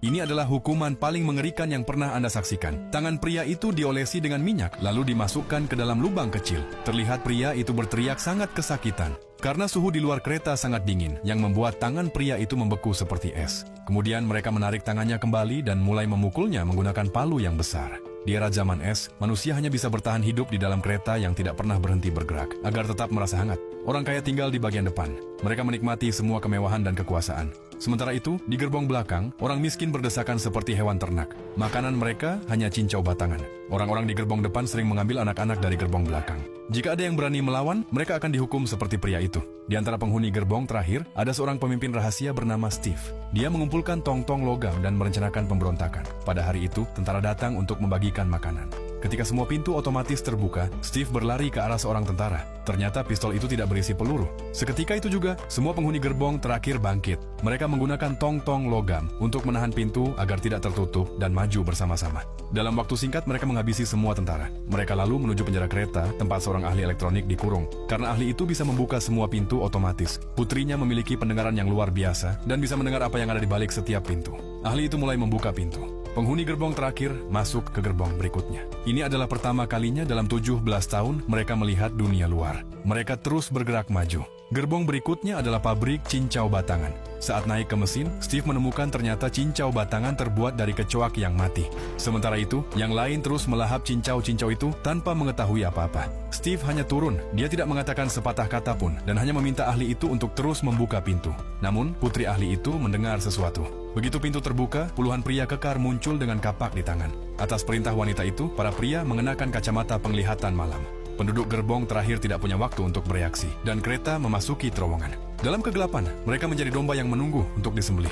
Ini adalah hukuman paling mengerikan yang pernah Anda saksikan. Tangan pria itu diolesi dengan minyak, lalu dimasukkan ke dalam lubang kecil. Terlihat pria itu berteriak sangat kesakitan. Karena suhu di luar kereta sangat dingin, yang membuat tangan pria itu membeku seperti es. Kemudian mereka menarik tangannya kembali dan mulai memukulnya menggunakan palu yang besar. Di era zaman es, manusia hanya bisa bertahan hidup di dalam kereta yang tidak pernah berhenti bergerak, agar tetap merasa hangat. Orang kaya tinggal di bagian depan. Mereka menikmati semua kemewahan dan kekuasaan. Sementara itu, di gerbong belakang, orang miskin berdesakan seperti hewan ternak. Makanan mereka hanya cincau batangan. Orang-orang di gerbong depan sering mengambil anak-anak dari gerbong belakang. Jika ada yang berani melawan, mereka akan dihukum seperti pria itu. Di antara penghuni gerbong terakhir, ada seorang pemimpin rahasia bernama Steve. Dia mengumpulkan tong-tong logam dan merencanakan pemberontakan. Pada hari itu, tentara datang untuk membagikan makanan. Ketika semua pintu otomatis terbuka, Steve berlari ke arah seorang tentara. Ternyata pistol itu tidak berisi peluru. Seketika itu juga, semua penghuni gerbong terakhir bangkit. Mereka menggunakan tong-tong logam untuk menahan pintu agar tidak tertutup dan maju bersama-sama. Dalam waktu singkat, mereka menghabisi semua tentara. Mereka lalu menuju penjara kereta, tempat seorang ahli elektronik dikurung. Karena ahli itu bisa membuka semua pintu otomatis. Putrinya memiliki pendengaran yang luar biasa dan bisa mendengar apa yang ada di balik setiap pintu. Ahli itu mulai membuka pintu. Penghuni gerbong terakhir masuk ke gerbong berikutnya. Ini adalah pertama kalinya dalam 17 tahun mereka melihat dunia luar. Mereka terus bergerak maju. Gerbong berikutnya adalah pabrik cincau batangan. Saat naik ke mesin, Steve menemukan ternyata cincau batangan terbuat dari kecoak yang mati. Sementara itu, yang lain terus melahap cincau-cincau itu tanpa mengetahui apa-apa. Steve hanya turun, dia tidak mengatakan sepatah kata pun, dan hanya meminta ahli itu untuk terus membuka pintu. Namun, putri ahli itu mendengar sesuatu. Begitu pintu terbuka, puluhan pria kekar muncul dengan kapak di tangan. Atas perintah wanita itu, para pria mengenakan kacamata penglihatan malam. Penduduk gerbong terakhir tidak punya waktu untuk bereaksi, dan kereta memasuki terowongan. Dalam kegelapan, mereka menjadi domba yang menunggu untuk disembelih.